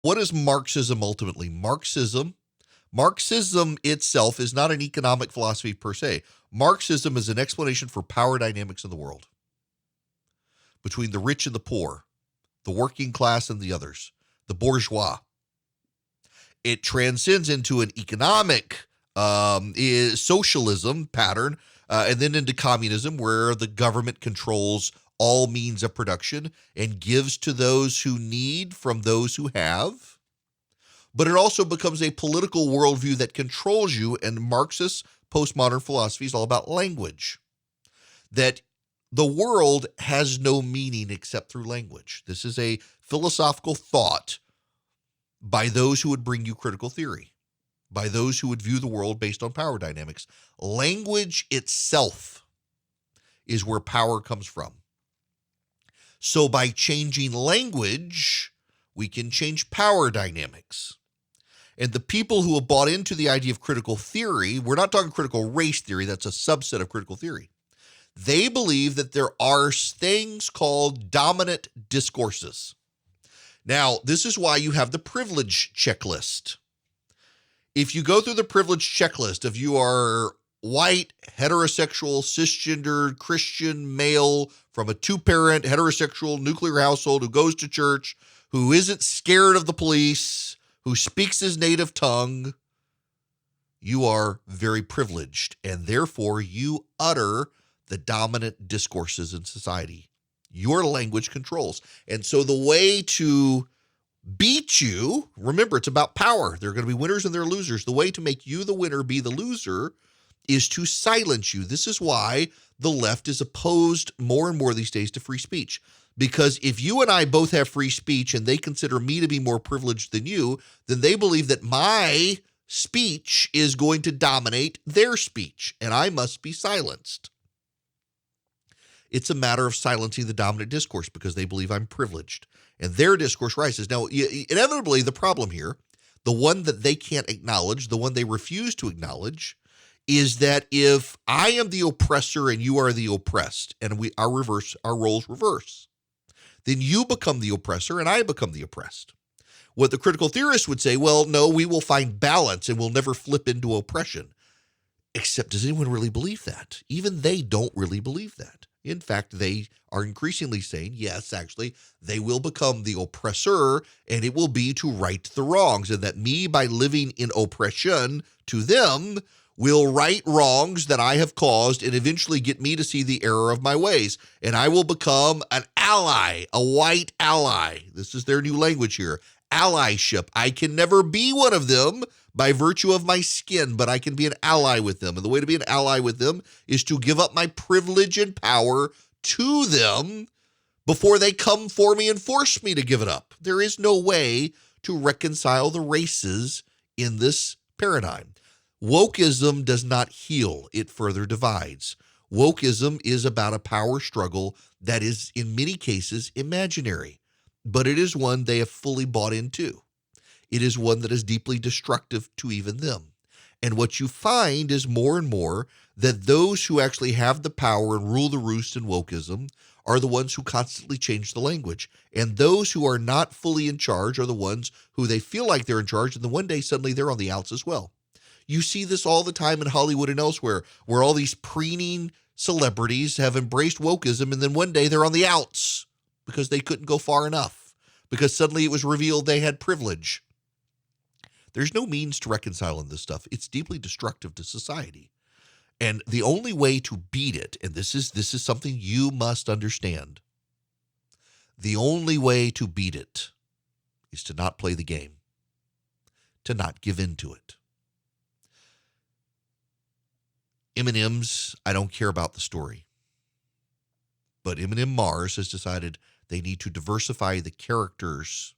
What is Marxism ultimately? Marxism itself is not an economic philosophy per se. Marxism is an explanation for power dynamics in the world between the rich and the poor, the working class and the others, the bourgeois. It transcends into an economic socialism pattern, and then into communism, where the government controls all means of production and gives to those who need from those who have. But it also becomes a political worldview that controls you, and Marxist postmodern philosophy is all about language. That the world has no meaning except through language. This is a philosophical thought by those who would bring you critical theory, by those who would view the world based on power dynamics. Language itself is where power comes from. So by changing language, we can change power dynamics. And the people who have bought into the idea of critical theory, we're not talking critical race theory, that's a subset of critical theory. They believe that there are things called dominant discourses. Now, this is why you have the privilege checklist. If you go through the privilege checklist, if you are white, heterosexual, cisgender, Christian, male, from a two-parent, heterosexual, nuclear household who goes to church, who isn't scared of the police, who speaks his native tongue, you are very privileged, and therefore you utter the dominant discourses in society. Your language controls. And so the way to beat you, remember, it's about power. There are going to be winners and there are losers. The way to make you the winner be the loser is to silence you. This is why the left is opposed more and more these days to free speech. Because if you and I both have free speech and they consider me to be more privileged than you, then they believe that my speech is going to dominate their speech, and I must be silenced. It's a matter of silencing the dominant discourse because they believe I'm privileged, and their discourse rises. Now, inevitably, the problem here, the one that they can't acknowledge, the one they refuse to acknowledge, is that if I am the oppressor and you are the oppressed, and our roles reverse, then you become the oppressor and I become the oppressed. What the critical theorists would say, well, no, we will find balance and we'll never flip into oppression. Except, does anyone really believe that? Even they don't really believe that. In fact, they are increasingly saying, yes, actually, they will become the oppressor, and it will be to right the wrongs, and that me, by living in oppression to them, will right wrongs that I have caused and eventually get me to see the error of my ways. And I will become an ally, a white ally. This is their new language here. Allyship. I can never be one of them by virtue of my skin, but I can be an ally with them. And the way to be an ally with them is to give up my privilege and power to them before they come for me and force me to give it up. There is no way to reconcile the races in this paradigm. Wokeism does not heal, it further divides. Wokeism is about a power struggle that is, in many cases, imaginary, but it is one they have fully bought into. It is one that is deeply destructive to even them. And what you find is more and more that those who actually have the power and rule the roost in wokeism are the ones who constantly change the language. And those who are not fully in charge are the ones who they feel like they're in charge, and then one day suddenly they're on the outs as well. You see this all the time in Hollywood and elsewhere, where all these preening celebrities have embraced wokeism, and then one day they're on the outs because they couldn't go far enough, because suddenly it was revealed they had privilege. There's no means to reconciling this stuff. It's deeply destructive to society. And the only way to beat it, and this is something you must understand, the only way to beat it is to not play the game, to not give in to it. M&M's, I don't care about the story. But M&M Mars has decided they need to diversify the characters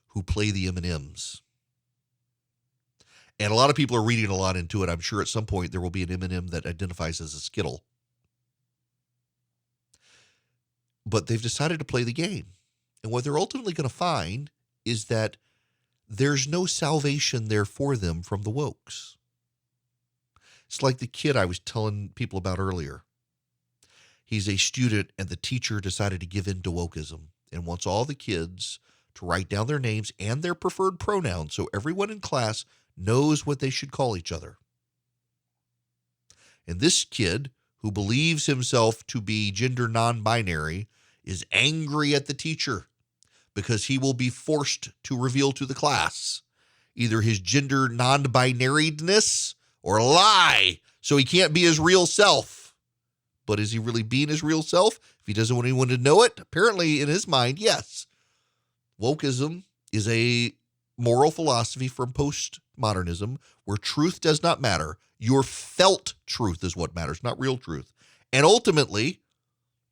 who play the M&Ms. And a lot of people are reading a lot into it. I'm sure at some point there will be an M&M that identifies as a Skittle. But they've decided to play the game. And what they're ultimately going to find is that there's no salvation there for them from the wokes. It's like the kid I was telling people about earlier. He's a student, and the teacher decided to give in to wokeism and wants all the kids to write down their names and their preferred pronouns so everyone in class knows what they should call each other. And this kid, who believes himself to be gender non-binary, is angry at the teacher because he will be forced to reveal to the class either his gender non-binariness or lie, so he can't be his real self. But is he really being his real self if he doesn't want anyone to know it? Apparently, in his mind, yes. Wokeism is a moral philosophy from postmodernism where truth does not matter. Your felt truth is what matters, not real truth. And ultimately,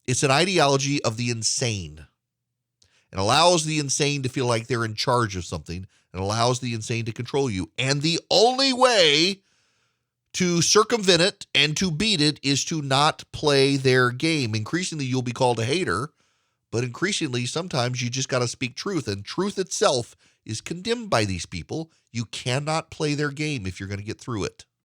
it's an ideology of the insane. It allows the insane to feel like they're in charge of something. It allows the insane to control you. And the only way to circumvent it and to beat it is to not play their game. Increasingly, you'll be called a hater, but increasingly, sometimes you just got to speak truth. And truth itself is condemned by these people. You cannot play their game if you're going to get through it.